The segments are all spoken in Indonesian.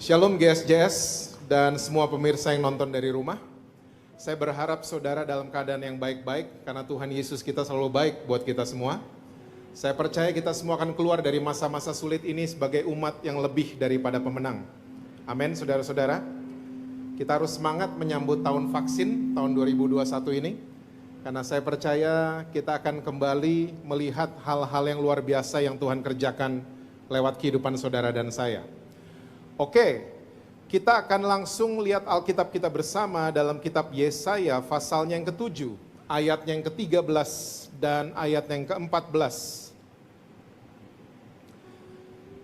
Shalom GSJS dan semua pemirsa yang nonton dari rumah. Saya berharap saudara dalam keadaan yang baik-baik karena Tuhan Yesus kita selalu baik buat kita semua. Saya percaya kita semua akan keluar dari masa-masa sulit ini sebagai umat yang lebih daripada pemenang. Amin saudara-saudara. Kita harus semangat menyambut tahun vaksin tahun 2021 ini. Karena saya percaya kita akan kembali melihat hal-hal yang luar biasa yang Tuhan kerjakan lewat kehidupan saudara dan saya. Oke, kita akan langsung lihat Alkitab kita bersama dalam kitab Yesaya pasalnya yang ke-7, ayatnya yang ke-13 dan ayat yang ke-14.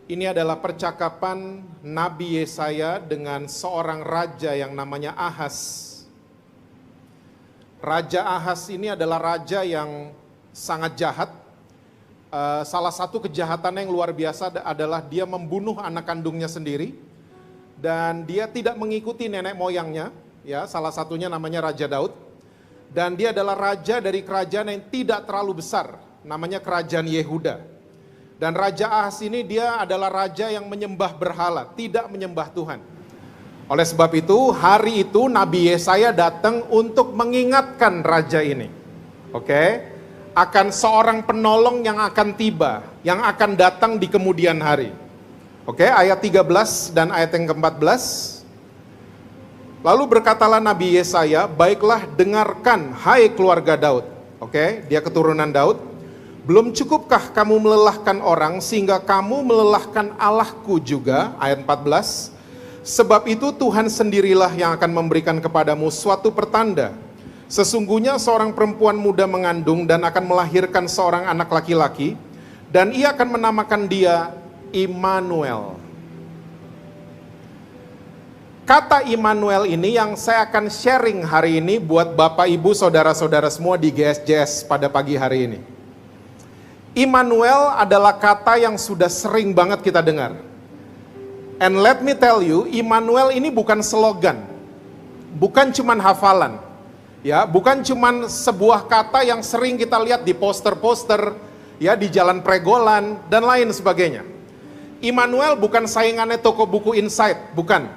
Ini adalah percakapan Nabi Yesaya dengan seorang raja yang namanya Ahaz. Raja Ahaz ini adalah raja yang sangat jahat. Salah satu kejahatannya yang luar biasa adalah dia membunuh anak kandungnya sendiri dan dia tidak mengikuti nenek moyangnya, ya, salah satunya namanya Raja Daud, dan dia adalah raja dari kerajaan yang tidak terlalu besar, namanya kerajaan Yehuda. Dan Raja Ahaz ini dia adalah raja yang menyembah berhala, tidak menyembah Tuhan. Oleh sebab itu, hari itu Nabi Yesaya datang untuk mengingatkan raja ini. Oke? Akan seorang penolong yang akan tiba, yang akan datang di kemudian hari. Oke, ayat 13 dan ayat yang ke-14. Lalu berkatalah Nabi Yesaya, baiklah dengarkan hai keluarga Daud. Oke, dia keturunan Daud. Belum cukupkah kamu melelahkan orang sehingga kamu melelahkan Allahku juga? Ayat 14. Sebab itu Tuhan sendirilah yang akan memberikan kepadamu suatu pertanda. Sesungguhnya seorang perempuan muda mengandung dan akan melahirkan seorang anak laki-laki, dan ia akan menamakan dia Immanuel. Kata Immanuel ini yang saya akan sharing hari ini buat Bapak Ibu saudara-saudara semua di GSJS pada pagi hari ini. Immanuel adalah kata yang sudah sering banget kita dengar. And let me tell you, Immanuel ini bukan slogan, bukan cuman hafalan. Ya, bukan cuman sebuah kata yang sering kita lihat di poster-poster, ya, di jalan pregolan dan lain sebagainya. Immanuel bukan saingannya toko buku Insight, bukan.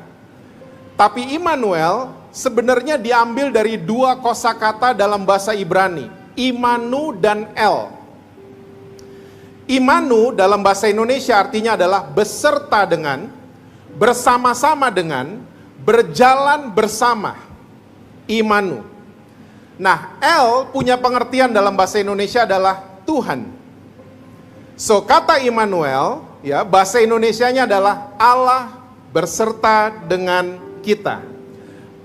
Tapi Immanuel sebenarnya diambil dari dua kosakata dalam bahasa Ibrani, Imanu dan El. Imanu dalam bahasa Indonesia artinya adalah beserta dengan, bersama-sama dengan, berjalan bersama. Imanu. Nah, El punya pengertian dalam bahasa Indonesia adalah Tuhan. So, kata Immanuel, ya, bahasa Indonesianya adalah Allah berserta dengan kita.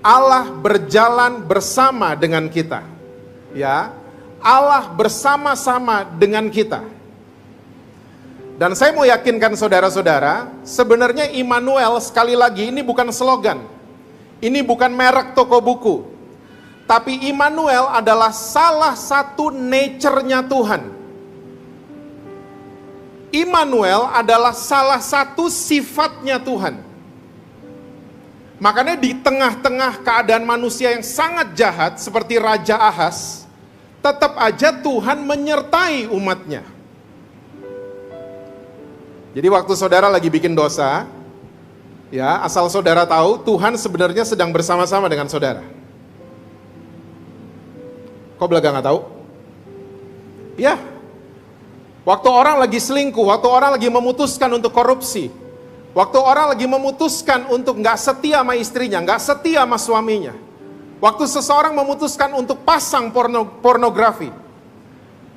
Allah berjalan bersama dengan kita. Ya, Allah bersama-sama dengan kita. Dan saya mau yakinkan saudara-saudara, sebenarnya Immanuel sekali lagi ini bukan slogan. Ini bukan merek toko buku. Tapi Immanuel adalah salah satu nature-nya Tuhan. Immanuel adalah salah satu sifatnya Tuhan. Makanya di tengah-tengah keadaan manusia yang sangat jahat seperti Raja Ahaz, tetap aja Tuhan menyertai umatnya. Jadi waktu saudara lagi bikin dosa, ya, asal saudara tahu Tuhan sebenarnya sedang bersama-sama dengan saudara. Kok belaga nggak tahu? Ya, waktu orang lagi selingkuh, waktu orang lagi memutuskan untuk korupsi, waktu orang lagi memutuskan untuk nggak setia sama istrinya, nggak setia sama suaminya, waktu seseorang memutuskan untuk pasang pornografi,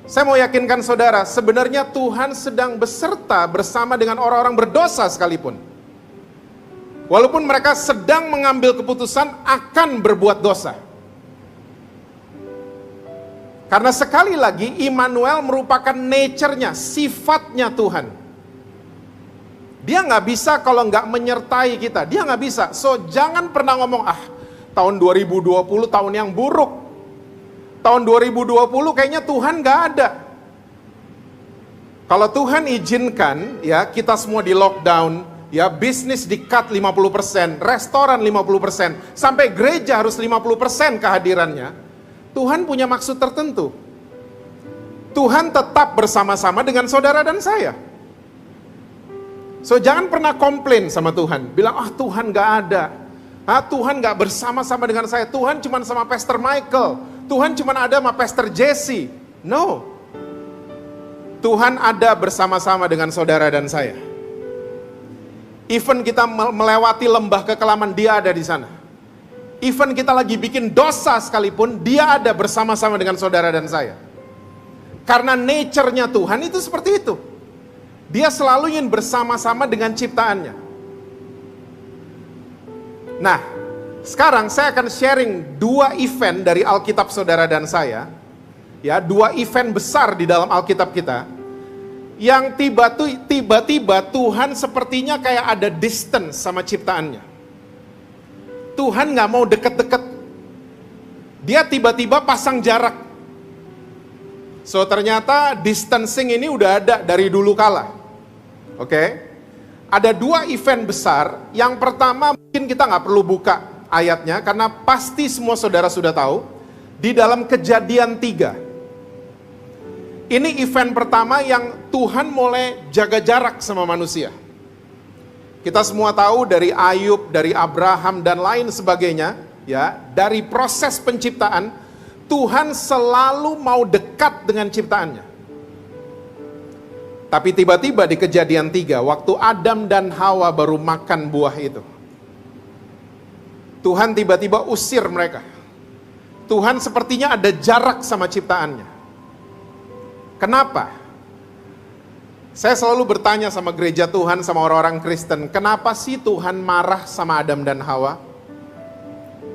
saya mau yakinkan saudara, sebenarnya Tuhan sedang beserta bersama dengan orang-orang berdosa sekalipun. Walaupun mereka sedang mengambil keputusan akan berbuat dosa. Karena sekali lagi Immanuel merupakan nature-nya, sifatnya Tuhan. Dia nggak bisa kalau nggak menyertai kita, dia nggak bisa. So jangan pernah ngomong, tahun 2020 tahun yang buruk. Tahun 2020 kayaknya Tuhan nggak ada. Kalau Tuhan izinkan, ya, kita semua di lockdown, ya, bisnis di cut 50%, restoran 50%, sampai gereja harus 50% kehadirannya. Tuhan punya maksud tertentu. Tuhan tetap bersama-sama dengan saudara dan saya. So jangan pernah komplain sama Tuhan. Bilang, Tuhan gak ada. Tuhan gak bersama-sama dengan saya. Tuhan cuma sama Pastor Michael. Tuhan cuma ada sama Pastor Jesse. No. Tuhan ada bersama-sama dengan saudara dan saya. Even kita melewati lembah kekelaman, dia ada di sana. Even kita lagi bikin dosa sekalipun, dia ada bersama-sama dengan saudara dan saya. Karena nature-nya Tuhan itu seperti itu. Dia selalu ingin bersama-sama dengan ciptaannya. Nah, sekarang saya akan sharing 2 event dari Alkitab saudara dan saya. Ya, 2 event besar di dalam Alkitab kita. Yang tiba-tiba Tuhan sepertinya kayak ada distance sama ciptaannya. Tuhan gak mau deket-deket. Dia tiba-tiba pasang jarak. So ternyata distancing ini udah ada dari dulu kala. Oke, ada 2 event besar. Yang pertama mungkin kita gak perlu buka ayatnya, karena pasti semua saudara sudah tahu. Di dalam Kejadian 3. Ini event pertama yang Tuhan mulai jaga jarak sama manusia. Kita semua tahu dari Ayub, dari Abraham dan lain sebagainya, ya, dari proses penciptaan, Tuhan selalu mau dekat dengan ciptaannya. Tapi tiba-tiba di Kejadian 3, waktu Adam dan Hawa baru makan buah itu, Tuhan tiba-tiba usir mereka. Tuhan sepertinya ada jarak sama ciptaannya. Kenapa? Saya selalu bertanya sama gereja Tuhan, sama orang-orang Kristen, kenapa sih Tuhan marah sama Adam dan Hawa?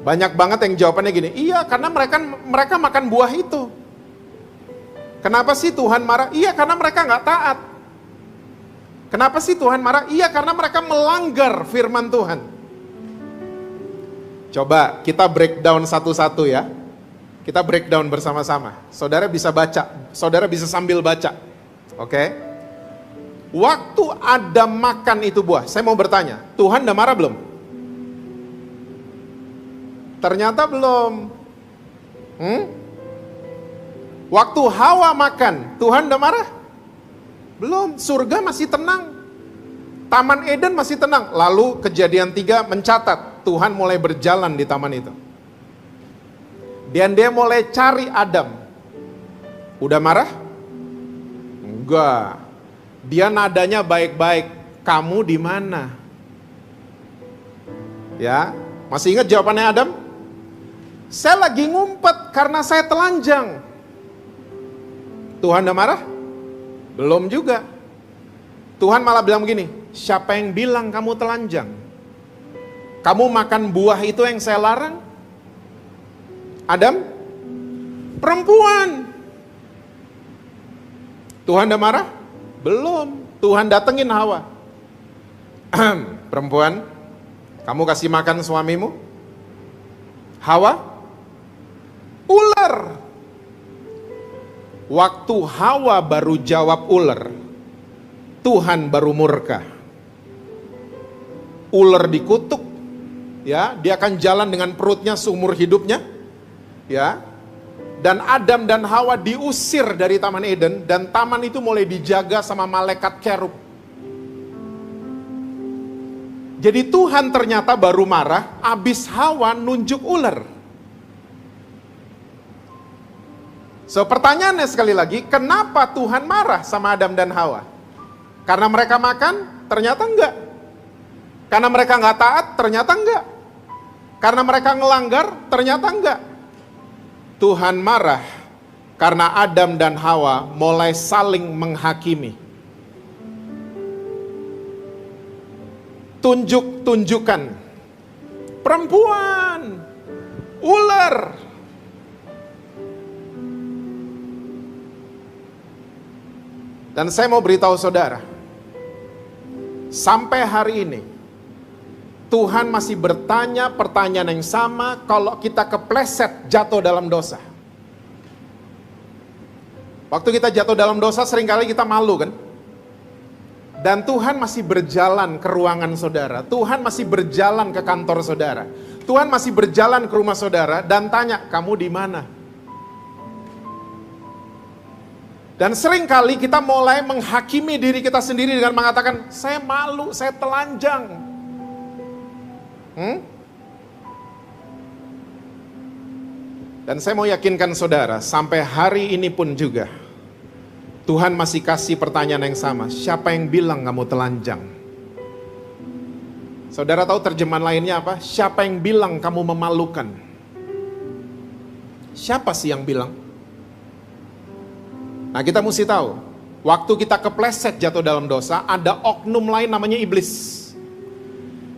Banyak banget yang jawabannya gini, iya karena mereka makan buah itu. Kenapa sih Tuhan marah? Iya karena mereka gak taat. Kenapa sih Tuhan marah? Iya karena mereka melanggar firman Tuhan. Coba kita breakdown satu-satu ya. Kita breakdown bersama-sama. Saudara bisa baca, saudara bisa sambil baca. Oke? Waktu Adam makan itu buah, saya mau bertanya, Tuhan udah marah belum? Ternyata belum. Waktu Hawa makan, Tuhan udah marah? Belum, surga masih tenang. Taman Eden masih tenang. Lalu Kejadian 3 mencatat, Tuhan mulai berjalan di taman itu. Dan dia mulai cari Adam. Udah marah? Enggak. Dia nadanya baik-baik. Kamu di mana? Ya, masih ingat jawabannya Adam? Saya lagi ngumpet karena saya telanjang. Tuhan udah marah? Belum juga. Tuhan malah bilang begini, siapa yang bilang kamu telanjang? Kamu makan buah itu yang saya larang? Adam? Perempuan. Tuhan udah marah? Belum. Tuhan datengin Hawa. Perempuan, kamu kasih makan suamimu? Hawa? Ular. Waktu Hawa baru jawab ular, Tuhan baru murka. Ular dikutuk, ya, dia akan jalan dengan perutnya seumur hidupnya, ya. Dan Adam dan Hawa diusir dari Taman Eden, dan taman itu mulai dijaga sama malaikat kerub. Jadi Tuhan ternyata baru marah abis Hawa nunjuk ular. So pertanyaannya sekali lagi, kenapa Tuhan marah sama Adam dan Hawa? Karena mereka makan? Ternyata enggak. Karena mereka enggak taat? Ternyata enggak. Karena mereka ngelanggar? Ternyata enggak. Tuhan marah karena Adam dan Hawa mulai saling menghakimi. Tunjuk-tunjukkan. Perempuan, ular. Dan saya mau beritahu saudara, sampai hari ini, Tuhan masih bertanya pertanyaan yang sama kalau kita kepleset jatuh dalam dosa. Waktu kita jatuh dalam dosa seringkali kita malu kan? Dan Tuhan masih berjalan ke ruangan saudara, Tuhan masih berjalan ke kantor saudara, Tuhan masih berjalan ke rumah saudara dan tanya, kamu di mana? Dan seringkali kita mulai menghakimi diri kita sendiri dengan mengatakan, saya malu, saya telanjang. Dan saya mau yakinkan saudara, sampai hari ini pun juga, Tuhan masih kasih pertanyaan yang sama, siapa yang bilang kamu telanjang? Saudara tahu terjemahan lainnya apa? Siapa yang bilang kamu memalukan? Siapa sih yang bilang? Nah kita mesti tahu, waktu kita kepleset jatuh dalam dosa, ada oknum lain namanya iblis.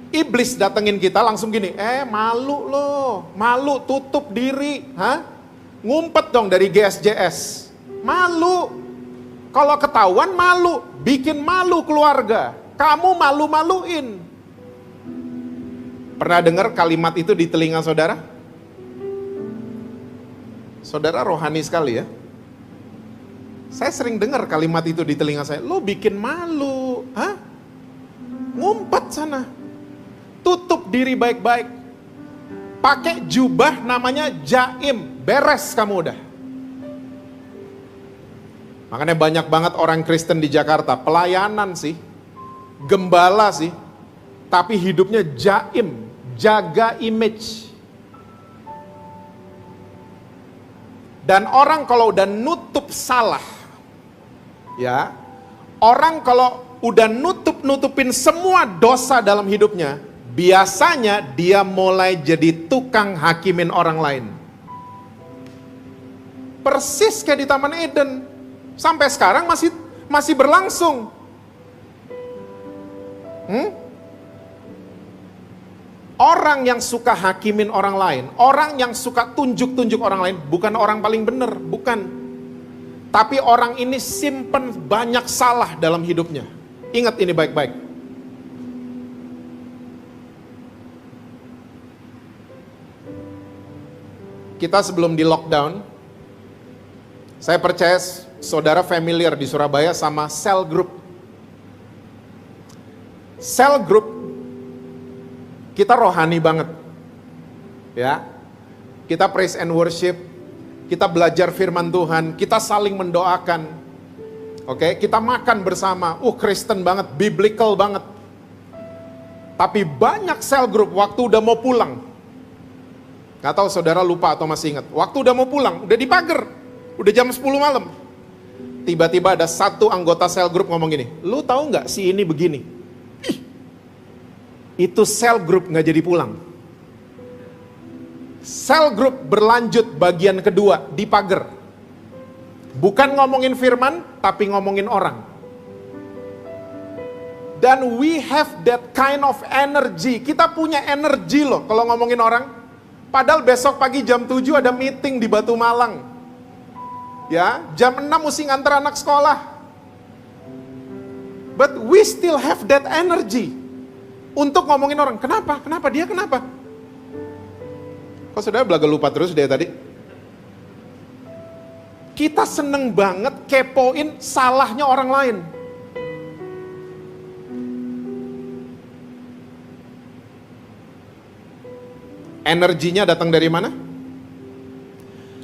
Iblis datengin kita langsung gini, malu loh, malu tutup diri, ngumpet dong dari GSJS, malu. Kalau ketahuan malu, bikin malu keluarga, kamu malu-maluin. Pernah dengar kalimat itu di telinga saudara? Saudara rohani sekali ya. Saya sering dengar kalimat itu di telinga saya, lo bikin malu, ngumpet sana, tutup diri baik-baik, pakai jubah namanya jaim, beres kamu udah. Makanya banyak banget orang Kristen di Jakarta, pelayanan sih, gembala sih, tapi hidupnya jaim, jaga image. Dan orang kalau udah nutup salah, ya, orang kalau udah nutupin semua dosa dalam hidupnya, biasanya dia mulai jadi tukang hakimin orang lain. Persis kayak di Taman Eden, sampai sekarang masih berlangsung. Orang yang suka hakimin orang lain, orang yang suka tunjuk-tunjuk orang lain, bukan orang paling benar, bukan. Tapi orang ini simpen banyak salah dalam hidupnya. Ingat ini baik-baik. Kita sebelum di lockdown, saya percaya saudara familiar di Surabaya sama cell group. Cell group, kita rohani banget. Ya, kita praise and worship. Kita belajar firman Tuhan, kita saling mendoakan. Oke, kita makan bersama. Kristen banget, biblical banget. Tapi banyak cell group waktu udah mau pulang. Gak tahu saudara lupa atau masih ingat. Waktu udah mau pulang, udah di pagar. Udah jam 10 malam. Tiba-tiba ada satu anggota cell group ngomong gini, lu tahu gak si ini begini? Itu cell group gak jadi pulang. Cell group berlanjut bagian kedua di pagar. Bukan ngomongin firman, tapi ngomongin orang. Dan we have that kind of energy. Kita punya energi loh kalau ngomongin orang. Padahal besok pagi jam 7 ada meeting di Batu Malang. Ya, jam 6 mesti nganter anak sekolah. But we still have that energy untuk ngomongin orang. Kenapa? Kenapa? Dia kenapa? Kok saudara belaga lupa terus dari tadi? Kita seneng banget kepoin salahnya orang lain. Energinya datang dari mana?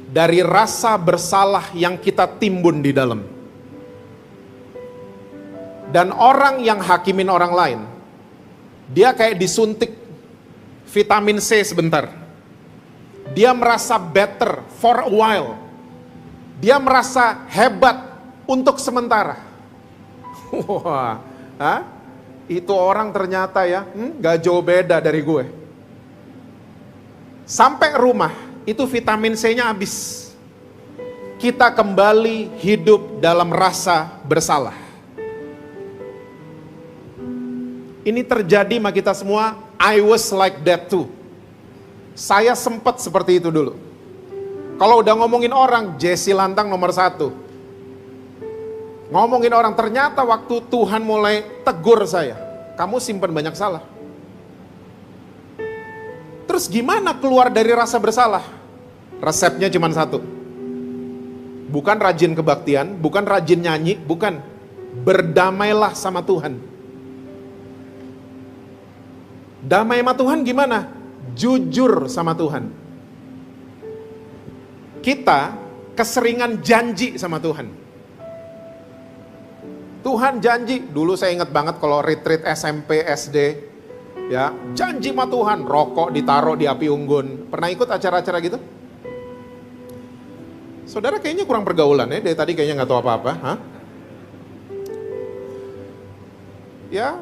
Dari rasa bersalah yang kita timbun di dalam. Dan orang yang hakimin orang lain, dia kayak disuntik vitamin C sebentar. Dia merasa better for a while. Dia merasa hebat untuk sementara. Wah, itu orang ternyata ya, gak jauh beda dari gue. Sampai rumah, itu vitamin C-nya habis. Kita kembali hidup dalam rasa bersalah. Ini terjadi sama kita semua, I was like that too. Saya sempat seperti itu dulu. Kalau udah ngomongin orang, Jesse Lantang nomor 1. Ngomongin orang, ternyata waktu Tuhan mulai tegur saya, kamu simpan banyak salah. Terus gimana keluar dari rasa bersalah? Resepnya cuma satu. Bukan rajin kebaktian, bukan rajin nyanyi, bukan. Berdamailah sama Tuhan. Damai sama Tuhan gimana? Jujur sama Tuhan. Kita keseringan janji sama Tuhan. Tuhan janji. Dulu saya ingat banget kalau retreat SMP, SD, ya janji sama Tuhan, rokok ditaruh di api unggun. Pernah ikut acara-acara gitu? Saudara kayaknya kurang pergaulan ya, dari tadi kayaknya nggak tahu apa-apa. Hah? Ya,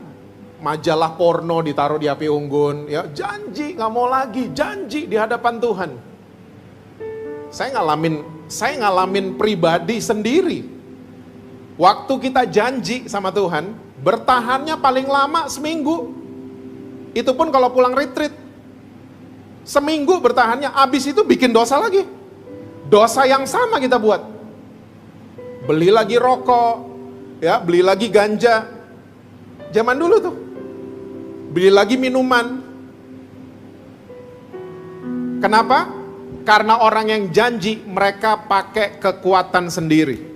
majalah porno ditaruh di api unggun, ya janji nggak mau lagi, janji di hadapan Tuhan. Saya ngalamin pribadi sendiri. Waktu kita janji sama Tuhan, bertahannya paling lama seminggu. Itu pun kalau pulang retreat. Seminggu bertahannya, abis itu bikin dosa lagi. Dosa yang sama kita buat. Beli lagi rokok, ya, beli lagi ganja. Zaman dulu tuh. Beli lagi minuman. Kenapa? Karena orang yang janji mereka pakai kekuatan sendiri.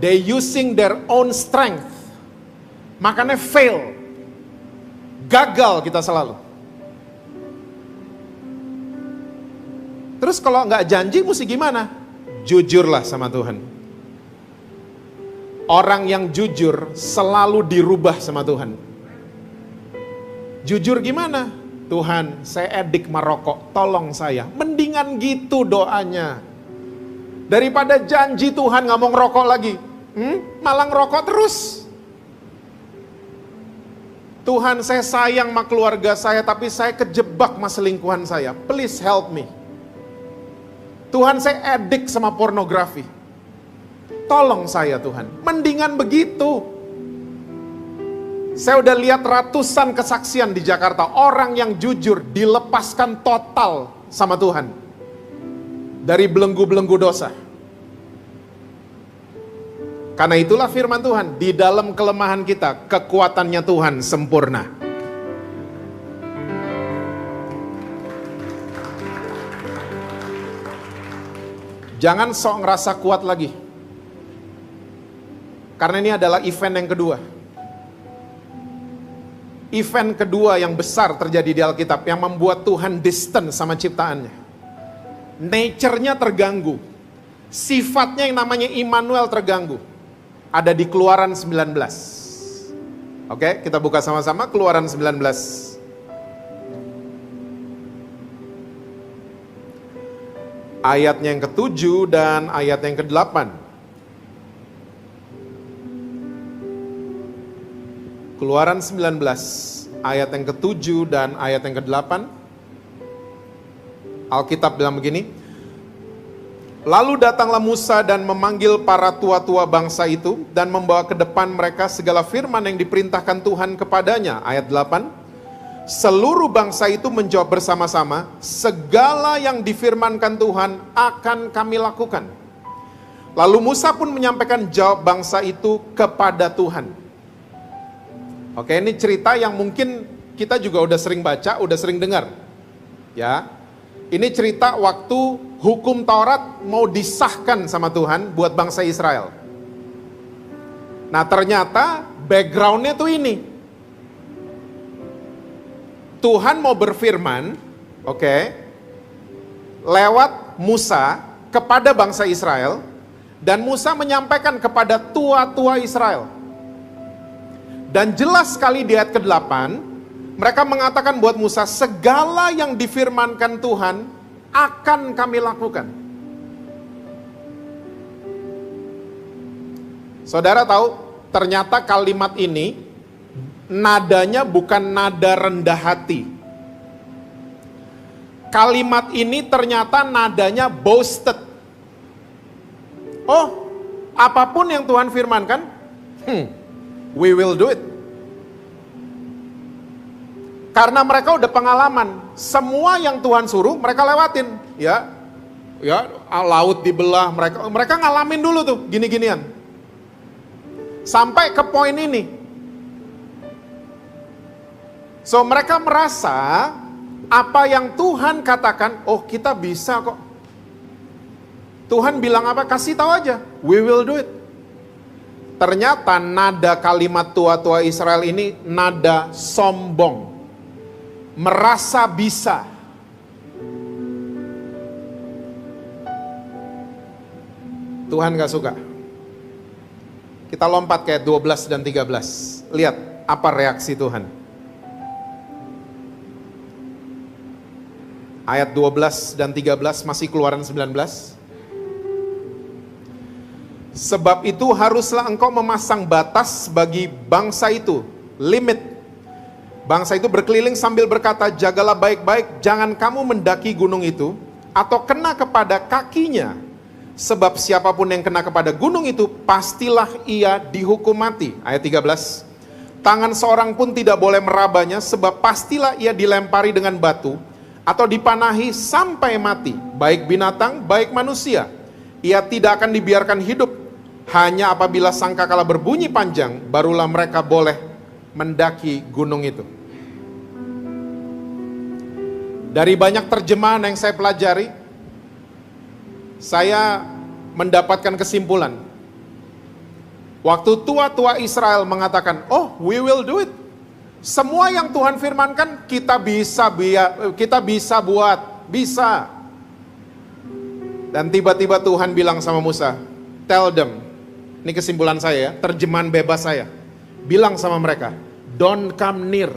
They using their own strength. Makanya fail. Gagal kita selalu. Terus kalau nggak janji mesti gimana? Jujurlah sama Tuhan. Orang yang jujur selalu dirubah sama Tuhan. Jujur gimana? Tuhan, saya edik merokok, tolong saya. Mendingan gitu doanya. Daripada janji Tuhan nggak mau ngerokok lagi. Malah ngerokok terus. Tuhan, saya sayang sama keluarga saya, tapi saya kejebak sama selingkuhan saya. Please help me. Tuhan, saya edik sama pornografi. Tolong saya Tuhan. Mendingan begitu. Saya udah lihat ratusan kesaksian di Jakarta. Orang yang jujur dilepaskan total sama Tuhan. Dari belenggu-belenggu dosa. Karena itulah firman Tuhan. Di dalam kelemahan kita, kekuatannya Tuhan sempurna. Jangan sok ngerasa kuat lagi. Karena ini adalah event yang kedua. Event kedua yang besar terjadi di Alkitab yang membuat Tuhan distant sama ciptaannya. Nature-nya terganggu. Sifatnya yang namanya Immanuel terganggu. Ada di Keluaran 19. Oke, kita buka sama-sama Keluaran 19. Ayatnya yang ke-7 dan ayat yang ke-8. Keluaran 19, ayat yang ke-7 dan ayat yang ke-8. Alkitab bilang begini. Lalu datanglah Musa dan memanggil para tua-tua bangsa itu dan membawa ke depan mereka segala firman yang diperintahkan Tuhan kepadanya. Ayat 8. Seluruh bangsa itu menjawab bersama-sama, segala yang difirmankan Tuhan akan kami lakukan. Lalu Musa pun menyampaikan jawab bangsa itu kepada Tuhan. Oke, ini cerita yang mungkin kita juga udah sering baca, udah sering dengar. Ya, ini cerita waktu hukum Taurat mau disahkan sama Tuhan buat bangsa Israel. Nah ternyata backgroundnya tuh ini. Tuhan mau berfirman, lewat Musa kepada bangsa Israel, dan Musa menyampaikan kepada tua-tua Israel. Dan jelas sekali di ayat ke-8, mereka mengatakan buat Musa, segala yang difirmankan Tuhan akan kami lakukan. Saudara tahu, ternyata kalimat ini nadanya bukan nada rendah hati. Kalimat ini ternyata nadanya boasted. Oh, apapun yang Tuhan firmankan, we will do it. Karena mereka udah pengalaman, semua yang Tuhan suruh mereka lewatin, ya, laut dibelah, mereka ngalamin dulu tuh gini-ginian. Sampai ke poin ini. So mereka merasa apa yang Tuhan katakan, oh kita bisa kok. Tuhan bilang apa? Kasih tahu aja, we will do it. Ternyata nada kalimat tua-tua Israel ini nada sombong. Merasa bisa. Tuhan gak suka. Kita lompat ke ayat 12 dan 13. Lihat apa reaksi Tuhan. Ayat 12 dan 13 masih Keluaran 19. Sebab itu haruslah engkau memasang batas bagi bangsa itu, limit. Bangsa itu berkeliling sambil berkata, jagalah baik-baik, jangan kamu mendaki gunung itu, atau kena kepada kakinya. Sebab siapapun yang kena kepada gunung itu, pastilah ia dihukum mati. Ayat 13. Tangan seorang pun tidak boleh merabanya, sebab pastilah ia dilempari dengan batu, atau dipanahi sampai mati, baik binatang, baik manusia. Ia tidak akan dibiarkan hidup, hanya apabila sangkakala berbunyi panjang, barulah mereka boleh mendaki gunung itu. Dari banyak terjemahan yang saya pelajari, saya mendapatkan kesimpulan. Waktu tua-tua Israel mengatakan, oh we will do it. Semua yang Tuhan firmankan kita bisa buat, bisa. Dan tiba-tiba Tuhan bilang sama Musa, tell them, ini kesimpulan saya ya, terjemahan bebas saya. Bilang sama mereka, don't come near.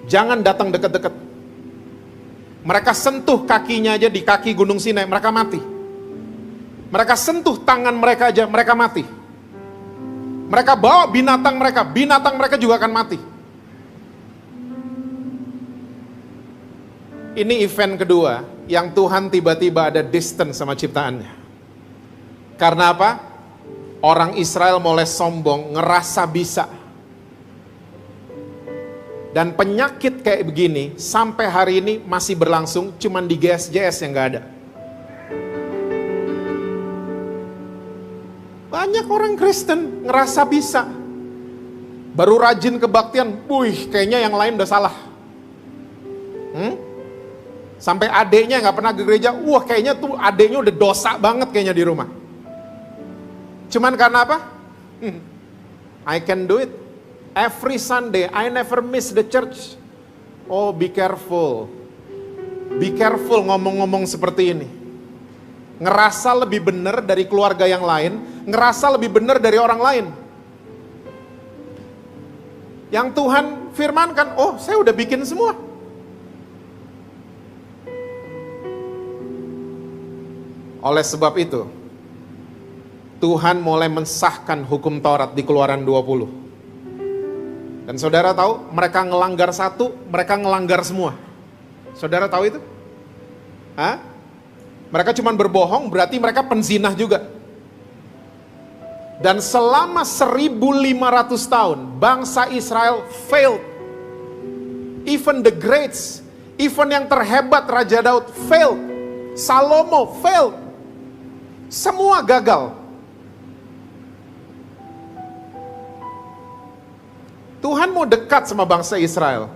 Jangan datang dekat-dekat. Mereka sentuh kakinya aja di kaki Gunung Sinai, mereka mati. Mereka sentuh tangan mereka aja, mereka mati. Mereka bawa binatang mereka juga akan mati. Ini event kedua yang Tuhan tiba-tiba ada distance sama ciptaannya. Karena apa? Orang Israel mulai sombong, ngerasa bisa. Dan penyakit kayak begini sampai hari ini masih berlangsung, cuman di GSJS yang gak ada. Banyak orang Kristen ngerasa bisa. Baru rajin kebaktian, wih kayaknya yang lain udah salah. Sampai adeknya gak pernah ke gereja, wah kayaknya tuh adeknya udah dosa banget kayaknya di rumah. Cuman karena apa? I can do it. Every Sunday, I never miss the church. Oh be careful. Be careful ngomong-ngomong seperti ini. Ngerasa lebih benar dari keluarga yang lain, ngerasa lebih benar dari orang lain. Yang Tuhan firmankan, oh saya udah bikin semua. Oleh sebab itu, Tuhan mulai mensahkan hukum Taurat di Keluaran 20. Dan saudara tahu, mereka ngelanggar satu, mereka ngelanggar semua. Saudara tahu itu? Hah? Mereka cuma berbohong, berarti mereka penzinah juga. Dan selama 1500 tahun, bangsa Israel failed. Even the greats, even yang terhebat Raja Daud failed. Salomo failed. Semua gagal. Tuhan mau dekat sama bangsa Israel.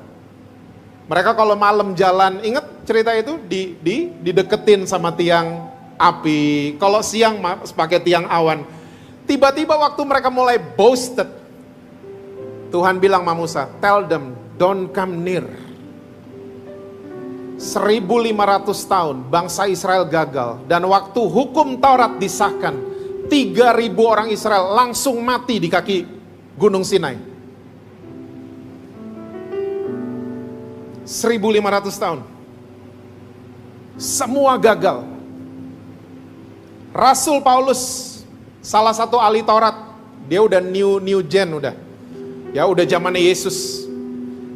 Mereka kalau malam jalan, ingat cerita itu dideketin sama tiang api. Kalau siang pakai tiang awan. Tiba-tiba waktu mereka mulai boasted, Tuhan bilang sama Musa, tell them don't come near. 1500 tahun bangsa Israel gagal. Dan waktu hukum Taurat disahkan, 3000 orang Israel langsung mati di kaki Gunung Sinai. 1500 tahun. Semua gagal. Rasul Paulus, salah satu ahli Taurat, dia udah new gen udah. Ya udah zamannya Yesus.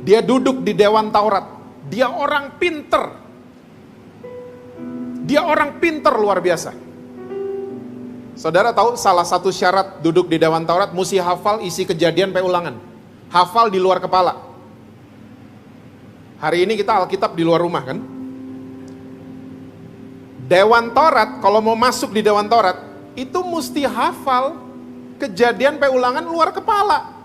Dia duduk di Dewan Taurat. Dia orang pinter. Dia orang pinter luar biasa. Saudara tahu salah satu syarat duduk di Dewan Taurat mesti hafal isi Kejadian sampai Ulangan. Hafal di luar kepala. Hari ini kita Alkitab di luar rumah kan. Dewan Taurat, kalau mau masuk di Dewan Taurat, itu mesti hafal Kejadian sampai Ulangan luar kepala.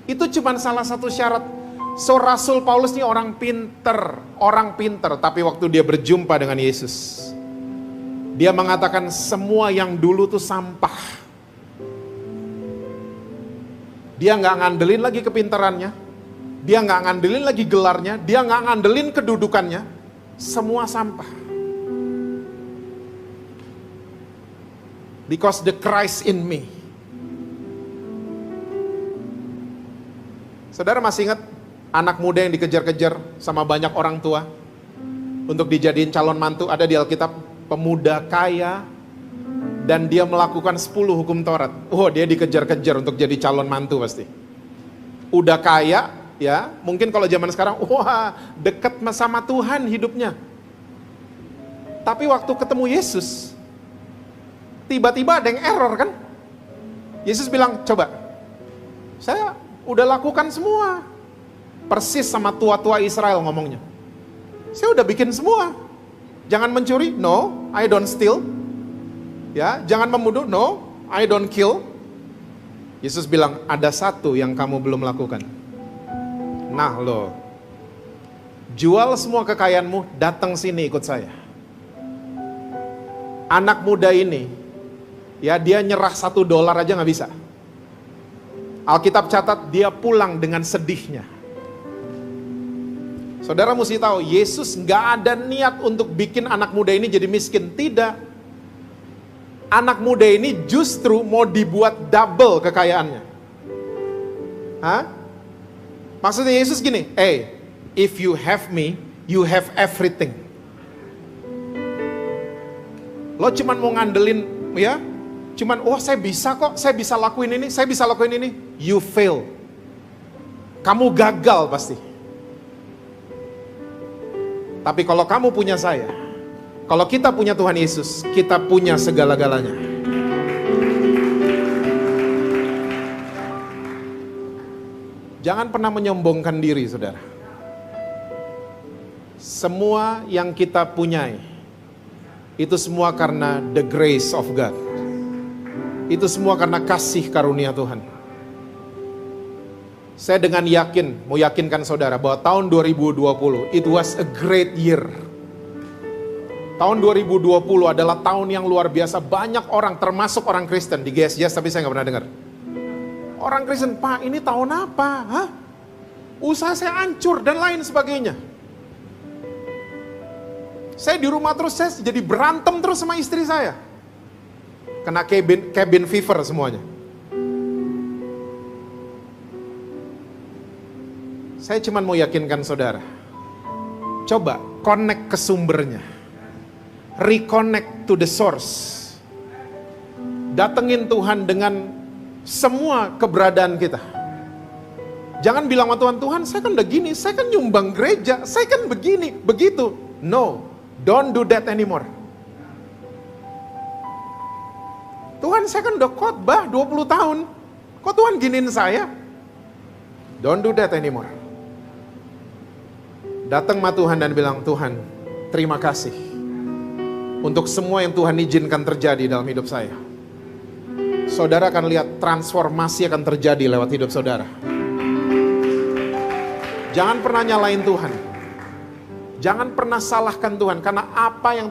Itu cuma salah satu syarat. So Rasul Paulus ini orang pinter. Tapi waktu dia berjumpa dengan Yesus, dia mengatakan semua yang dulu tuh sampah. Dia gak ngandelin lagi kepintarannya. Dia gak ngandelin lagi gelarnya. Dia gak ngandelin kedudukannya. Semua sampah. Because the Christ in me Saudara masih ingat anak muda yang dikejar-kejar sama banyak orang tua untuk dijadiin calon mantu? Ada di Alkitab, pemuda kaya dan dia melakukan 10 hukum Taurat. Oh, dia dikejar-kejar untuk jadi calon mantu pasti. Udah kaya, ya, mungkin kalau zaman sekarang, wah, deket sama Tuhan hidupnya. Tapi waktu ketemu Yesus, tiba-tiba ada yang error kan? Yesus bilang, coba, saya udah lakukan semua. Persis sama tua-tua Israel ngomongnya. Saya udah bikin semua. Jangan mencuri, no, I don't steal. Ya, jangan membunuh, no, I don't kill. Yesus bilang, ada satu yang kamu belum lakukan. Nah lo, jual semua kekayaanmu, datang sini ikut saya. Anak muda ini, ya dia nyerah $1 aja gak bisa. Alkitab catat dia pulang dengan sedihnya. Saudara mesti tahu, Yesus gak ada niat untuk bikin anak muda ini jadi miskin. Tidak. Anak muda ini justru mau dibuat double kekayaannya. Hah? Maksudnya Yesus gini, hey, if you have me, you have everything. Lo cuman mau ngandelin, ya, cuman, oh saya bisa kok, saya bisa lakuin ini, saya bisa lakuin ini. You fail. Kamu gagal pasti. Tapi kalau kamu punya saya, kalau kita punya Tuhan Yesus, kita punya segala-galanya. Jangan pernah menyombongkan diri, saudara. Semua yang kita punyai, itu semua karena the grace of God. Itu semua karena kasih karunia Tuhan. Saya dengan yakin, mau yakinkan saudara bahwa tahun 2020, it was a great year. Tahun 2020 adalah tahun yang luar biasa. Banyak orang, termasuk orang Kristen di GSJS, tapi saya gak pernah dengar. Orang Kristen, Pak ini tahun apa? Hah? Usaha saya hancur dan lain sebagainya. Saya di rumah terus, saya jadi berantem terus sama istri saya. Kena cabin fever semuanya. Saya cuma mau yakinkan saudara. Coba connect ke sumbernya. Reconnect to the source. Datengin Tuhan dengan semua keberadaan kita. Jangan bilang sama Tuhan, Tuhan saya kan udah gini, saya kan nyumbang gereja, saya kan begini, begitu. No, don't do that anymore. Tuhan saya kan udah khotbah 20 tahun, kok Tuhan giniin saya? Don't do that anymore. Datang sama Tuhan dan bilang, Tuhan terima kasih untuk semua yang Tuhan izinkan terjadi dalam hidup saya. Saudara akan lihat transformasi akan terjadi lewat hidup saudara. Jangan pernah nyalain Tuhan. Jangan pernah salahkan Tuhan, karena apa yang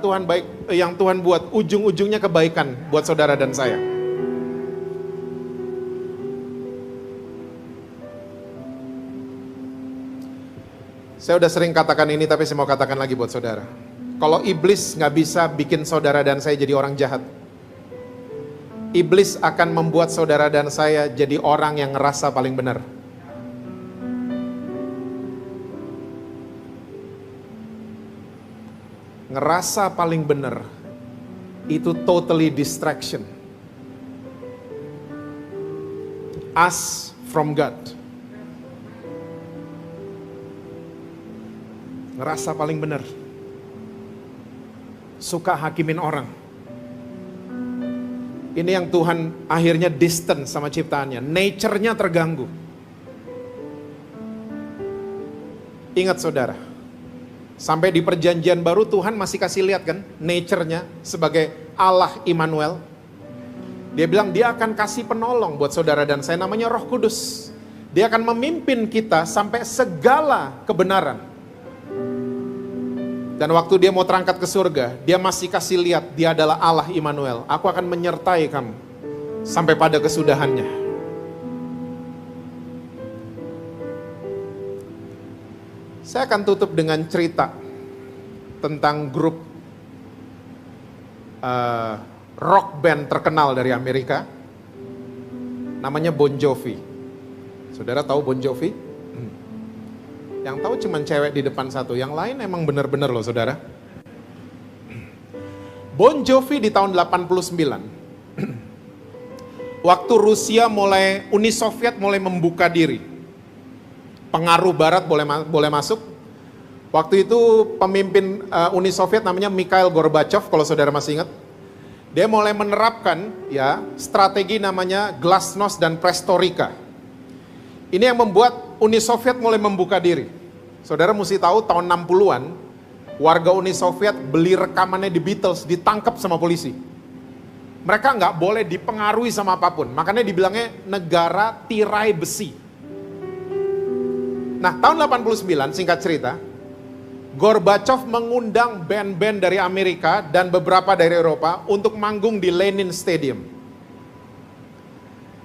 Tuhan buat ujung-ujungnya kebaikan buat saudara dan saya. Saya udah sering katakan ini, tapi saya mau katakan lagi buat saudara. Kalau iblis gak bisa bikin saudara dan saya jadi orang jahat, iblis akan membuat saudara dan saya jadi orang yang ngerasa paling benar. Ngerasa paling benar itu totally distraction. Us from God. Ngerasa paling benar. Suka hakimin orang. Ini yang Tuhan akhirnya distant sama ciptaannya. Nature-nya terganggu. Ingat saudara, sampai di perjanjian baru Tuhan masih kasih lihat kan nature-nya sebagai Allah Immanuel. Dia bilang dia akan kasih penolong buat saudara dan saya, namanya Roh Kudus. Dia akan memimpin kita sampai segala kebenaran. Dan waktu dia mau terangkat ke surga, dia masih kasih lihat dia adalah Allah Immanuel. Aku akan menyertai kamu sampai pada kesudahannya. Saya akan tutup dengan cerita tentang grup rock band terkenal dari Amerika. Namanya Bon Jovi. Saudara tahu Bon Jovi? Yang tahu cuman cewek di depan satu, yang lain emang bener-bener loh saudara. Bon Jovi di tahun 89, waktu Rusia Uni Soviet mulai membuka diri, pengaruh Barat boleh masuk. Waktu itu pemimpin Uni Soviet namanya Mikhail Gorbachev, kalau saudara masih ingat. Dia mulai menerapkan ya strategi namanya glasnost dan perestroika. Ini yang membuat Uni Soviet mulai membuka diri. Saudara mesti tahu tahun 60-an, warga Uni Soviet beli rekamannya di Beatles, ditangkap sama polisi. Mereka nggak boleh dipengaruhi sama apapun, makanya dibilangnya negara tirai besi. Nah tahun 89, singkat cerita, Gorbachev mengundang band-band dari Amerika dan beberapa dari Eropa untuk manggung di Lenin Stadium.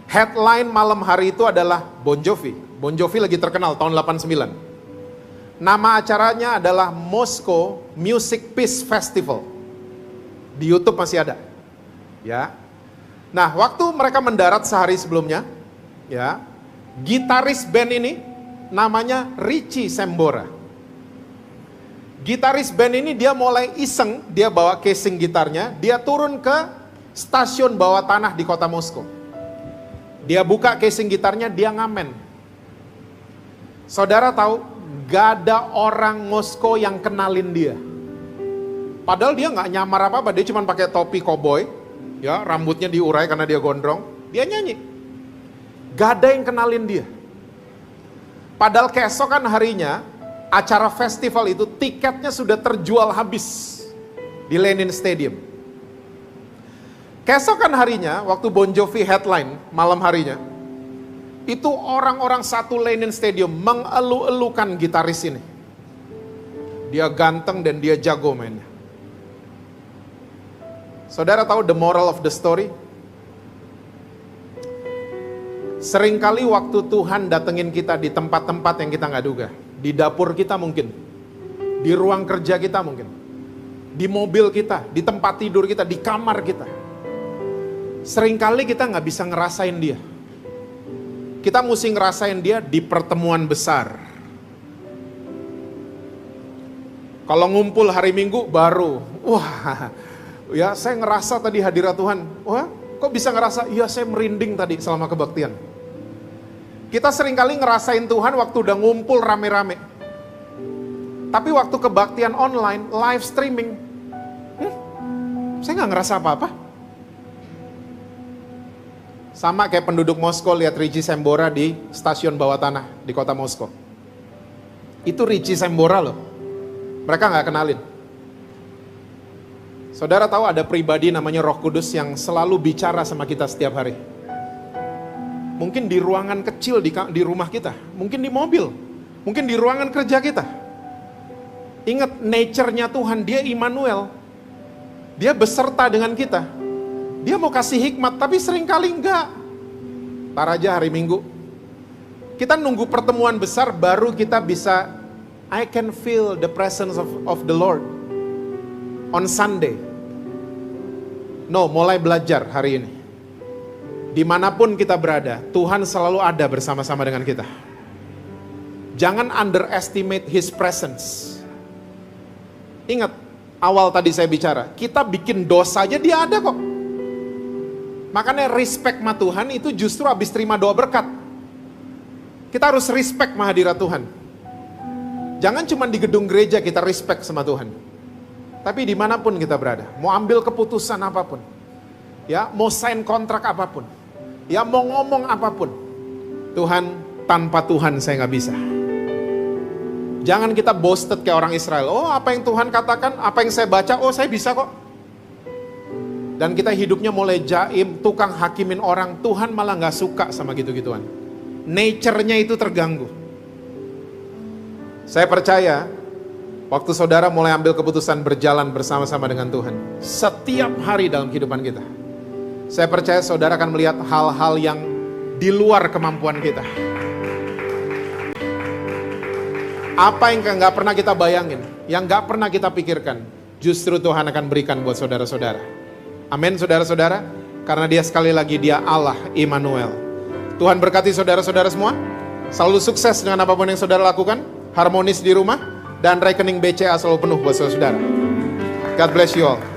Headline malam hari itu adalah Bon Jovi. Bon Jovi lagi terkenal tahun 89. Nama acaranya adalah Moscow Music Peace Festival. Di YouTube masih ada. Ya. Nah, waktu mereka mendarat sehari sebelumnya, ya, gitaris band ini namanya Richie Sambora. Gitaris band ini dia mulai iseng, dia bawa casing gitarnya, dia turun ke stasiun bawah tanah di kota Moskow. Dia buka casing gitarnya, dia ngamen. Saudara tahu, gak ada orang Moskow yang kenalin dia. Padahal dia gak nyamar apa-apa, dia cuma pakai topi koboi, ya, rambutnya diurai karena dia gondrong, dia nyanyi. Gak ada yang kenalin dia. Padahal keesokan harinya, acara festival itu tiketnya sudah terjual habis di Lenin Stadium. Keesokan harinya, waktu Bon Jovi headline malam harinya, itu orang-orang satu Lenin Stadium mengelu-elukan gitaris ini. Dia ganteng dan dia jago mainnya. Saudara tahu the moral of the story? Seringkali waktu Tuhan datengin kita di tempat-tempat yang kita nggak duga. Di dapur kita mungkin, di ruang kerja kita mungkin, di mobil kita, di tempat tidur kita, di kamar kita. Seringkali kita nggak bisa ngerasain dia. Kita mesti ngerasain dia di pertemuan besar. Kalau ngumpul hari Minggu baru, wah, ya saya ngerasa tadi hadirat Tuhan. Wah, kok bisa ngerasa? Iya saya merinding tadi selama kebaktian. Kita seringkali ngerasain Tuhan waktu udah ngumpul rame-rame. Tapi waktu kebaktian online, live streaming, saya nggak ngerasa apa-apa. Sama kayak penduduk Moskow lihat Richie Sambora di stasiun bawah tanah di kota Moskow. Itu Richie Sambora loh. Mereka nggak kenalin. Saudara tahu ada pribadi namanya Roh Kudus yang selalu bicara sama kita setiap hari. Mungkin di ruangan kecil di rumah kita, mungkin di mobil, mungkin di ruangan kerja kita. Ingat nature-nya Tuhan, dia Immanuel. Dia beserta dengan kita. Dia mau kasih hikmat, tapi seringkali enggak. Ntar aja hari Minggu. Kita nunggu pertemuan besar, baru kita bisa, I can feel the presence of the Lord on Sunday. No, mulai belajar hari ini. Dimanapun kita berada, Tuhan selalu ada bersama-sama dengan kita. Jangan underestimate His presence. Ingat, awal tadi saya bicara, kita bikin dosa aja dia ada kok. Makanya respect sama Tuhan itu justru habis terima doa berkat. Kita harus respect sama hadirat Tuhan. Jangan cuma di gedung gereja kita respect sama Tuhan. Tapi dimanapun kita berada, mau ambil keputusan apapun, ya mau sign kontrak apapun, ya mau ngomong apapun, Tuhan, tanpa Tuhan saya nggak bisa. Jangan kita boasted kayak orang Israel. Oh apa yang Tuhan katakan, apa yang saya baca, oh saya bisa kok. Dan kita hidupnya mulai jaim, tukang hakimin orang. Tuhan malah gak suka sama gitu-gituan. Nature-nya itu terganggu. Saya percaya, waktu saudara mulai ambil keputusan berjalan bersama-sama dengan Tuhan, setiap hari dalam kehidupan kita, saya percaya saudara akan melihat hal-hal yang di luar kemampuan kita. Apa yang gak pernah kita bayangin, yang gak pernah kita pikirkan, justru Tuhan akan berikan buat saudara-saudara. Amin saudara-saudara, karena dia sekali lagi dia Allah Immanuel. Tuhan berkati saudara-saudara semua, selalu sukses dengan apapun yang saudara lakukan. harmonis di rumah, dan rekening BCA selalu penuh buat saudara. God bless you all.